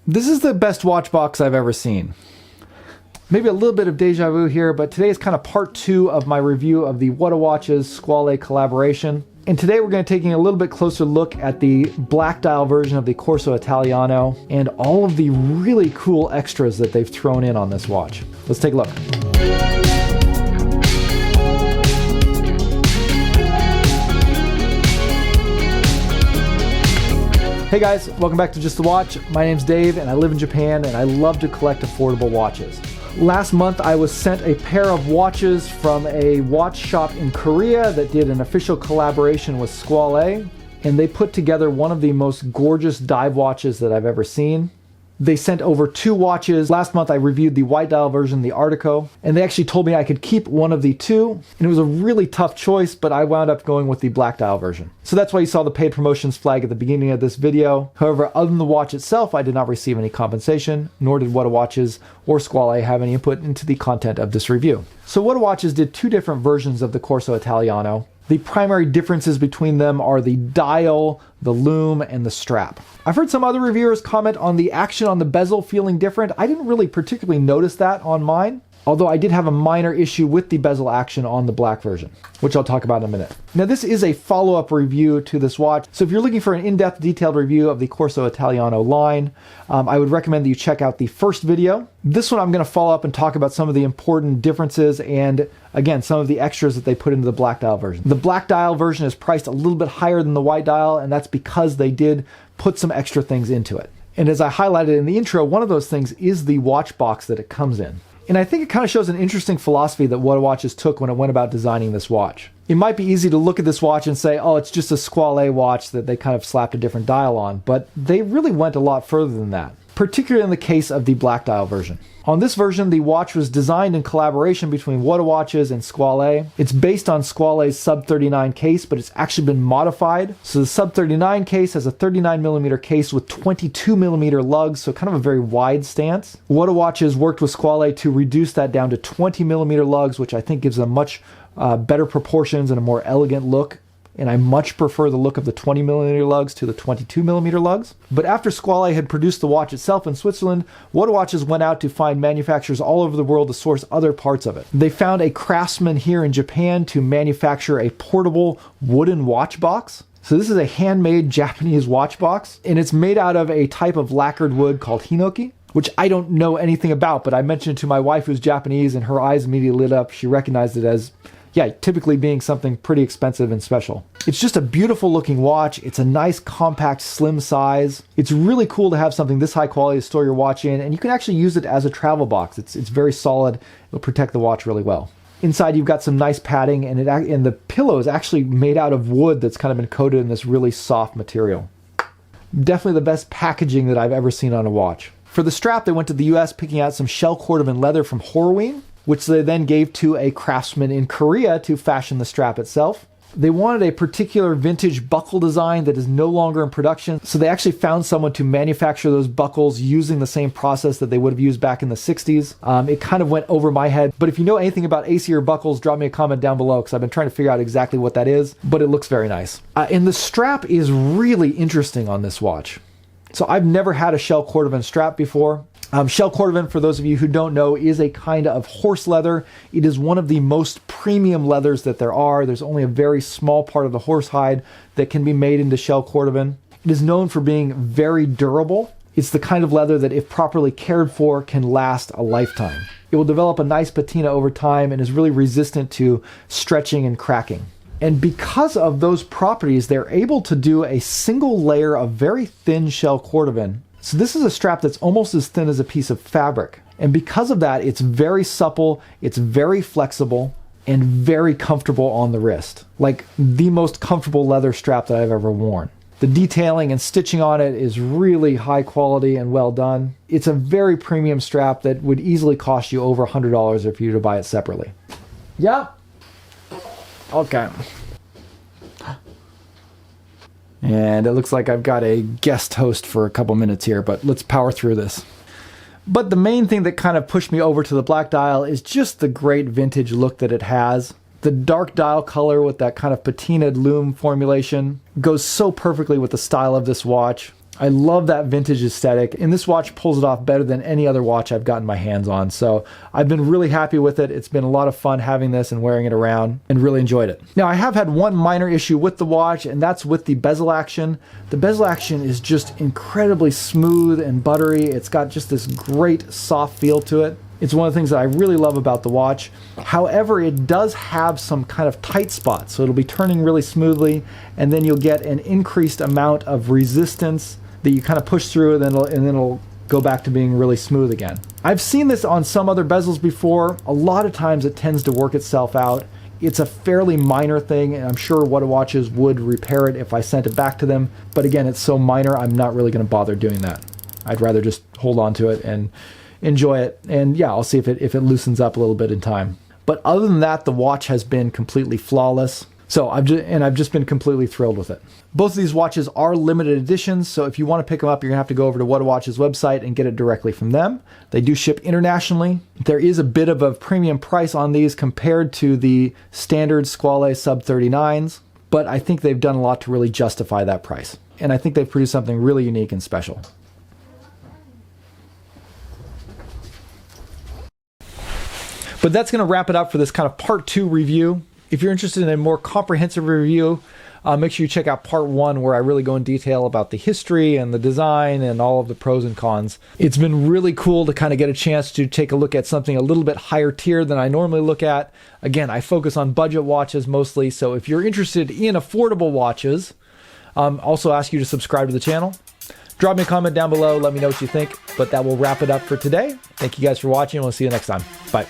This is the best watch box I've ever seen. Maybe a little bit of deja vu here, but today is kind of part 2 of my review of the Whatawatches Squale collaboration. And today we're going to be taking a little bit closer look at the black dial version of the Corso Italiano and all of the really cool extras that they've thrown in on this watch. Let's take a look. Hey guys, welcome back to Just the Watch. My name's Dave and I live in Japan and I love to collect affordable watches. Last month I was sent a pair of watches from a watch shop in Korea that did an official collaboration with Squale, and they put together one of the most gorgeous dive watches that I've ever seen. They sent over 2 watches. Last month I reviewed the white dial version, the Artico, and they actually told me I could keep one of the 2, and it was a really tough choice, but I wound up going with the black dial version. So that's why you saw the paid promotions flag at the beginning of this video. However, other than the watch itself, I did not receive any compensation, nor did Whatawatches or Squale have any input into the content of this review. So Whatawatches did 2 different versions of the Corso Italiano. The primary differences between them are the dial, the lume, and the strap. I've heard some other reviewers comment on the action on the bezel feeling different. I didn't really particularly notice that on mine, although I did have a minor issue with the bezel action on the black version, which I'll talk about in a minute. Now this is a follow-up review to this watch, so if you're looking for an in-depth detailed review of the Corso Italiano line, I would recommend that you check out the first video. This one I'm going to follow up and talk about some of the important differences and, again, some of the extras that they put into the black dial version. The black dial version is priced a little bit higher than the white dial, and that's because they did put some extra things into it. And as I highlighted in the intro, one of those things is the watch box that it comes in. And I think it kind of shows an interesting philosophy that Whatawatches took when it went about designing this watch. It might be easy to look at this watch and say, oh, it's just a Squale watch that they kind of slapped a different dial on, but they really went a lot further than that, particularly in the case of the black dial version. On this version, the watch was designed in collaboration between Whatawatches and Squale. It's based on Squale's Sub 39 case, but it's actually been modified. So the Sub 39 case has a 39mm case with 22mm lugs, so kind of a very wide stance. Whatawatches worked with Squale to reduce that down to 20mm lugs, which I think gives them much better proportions and a more elegant look. And I much prefer the look of the 20mm lugs to the 22mm lugs. But after Squale had produced the watch itself in Switzerland, Whatawatches went out to find manufacturers all over the world to source other parts of it. They found a craftsman here in Japan to manufacture a portable wooden watch box. So this is a handmade Japanese watch box, and it's made out of a type of lacquered wood called hinoki, which I don't know anything about, but I mentioned it to my wife who's Japanese and her eyes immediately lit up. She recognized it as, yeah, typically being something pretty expensive and special. It's just a beautiful looking watch. It's a nice, compact, slim size. It's really cool to have something this high quality to store your watch in, and you can actually use it as a travel box. It's very solid. It'll protect the watch really well. Inside you've got some nice padding, and the pillow is actually made out of wood that's kind of been coated in this really soft material. Definitely the best packaging that I've ever seen on a watch. For the strap, they went to the US picking out some shell cordovan leather from Horween, which they then gave to a craftsman in Korea to fashion the strap itself. They wanted a particular vintage buckle design that is no longer in production, so they actually found someone to manufacture those buckles using the same process that they would have used back in the 60s. It kind of went over my head, but if you know anything about ACR buckles, drop me a comment down below because I've been trying to figure out exactly what that is, but it looks very nice. And the strap is really interesting on this watch. So I've never had a shell cordovan strap before. Shell cordovan, for those of you who don't know, is a kind of horse leather. It is one of the most premium leathers that there are. There's only a very small part of the horse hide that can be made into shell cordovan. It is known for being very durable. It's the kind of leather that, if properly cared for, can last a lifetime. It will develop a nice patina over time and is really resistant to stretching and cracking. And because of those properties, they're able to do a single layer of very thin shell cordovan. So this is a strap that's almost as thin as a piece of fabric. And because of that, it's very supple, it's very flexible, and very comfortable on the wrist. Like the most comfortable leather strap that I've ever worn. The detailing and stitching on it is really high quality and well done. It's a very premium strap that would easily cost you over $100 if you were to buy it separately. Yeah. Okay. And it looks like I've got a guest host for a couple minutes here, but let's power through this. But the main thing that kind of pushed me over to the black dial is just the great vintage look that it has. The dark dial color with that kind of patinaed lume formulation goes so perfectly with the style of this watch. I love that vintage aesthetic, and this watch pulls it off better than any other watch I've gotten my hands on. So I've been really happy with it. It's been a lot of fun having this and wearing it around, and really enjoyed it. Now, I have had one minor issue with the watch, and that's with the bezel action. The bezel action is just incredibly smooth and buttery. It's got just this great soft feel to it. It's one of the things that I really love about the watch. However, it does have some kind of tight spots, so it'll be turning really smoothly, and then you'll get an increased amount of resistance that you kind of push through, and then it'll go back to being really smooth again. I've seen this on some other bezels before. A lot of times it tends to work itself out. It's a fairly minor thing, and I'm sure Whatawatches would repair it if I sent it back to them. But again, it's so minor, I'm not really going to bother doing that. I'd rather just hold on to it and enjoy it. And yeah, I'll see if it loosens up a little bit in time. But other than that, the watch has been completely flawless. So I've just been completely thrilled with it. Both of these watches are limited editions, so if you want to pick them up, you're going to have to go over to Whatawatches website and get it directly from them. They do ship internationally. There is a bit of a premium price on these compared to the standard Squale sub 39s, but I think they've done a lot to really justify that price. And I think they've produced something really unique and special. But that's going to wrap it up for this kind of part 2 review. If you're interested in a more comprehensive review, make sure you check out part 1, where I really go in detail about the history and the design and all of the pros and cons. It's been really cool to kind of get a chance to take a look at something a little bit higher tier than I normally look at. Again, I focus on budget watches mostly, so if you're interested in affordable watches, also ask you to subscribe to the channel. Drop me a comment down below, let me know what you think, but that will wrap it up for today. Thank you guys for watching, and we'll see you next time. Bye.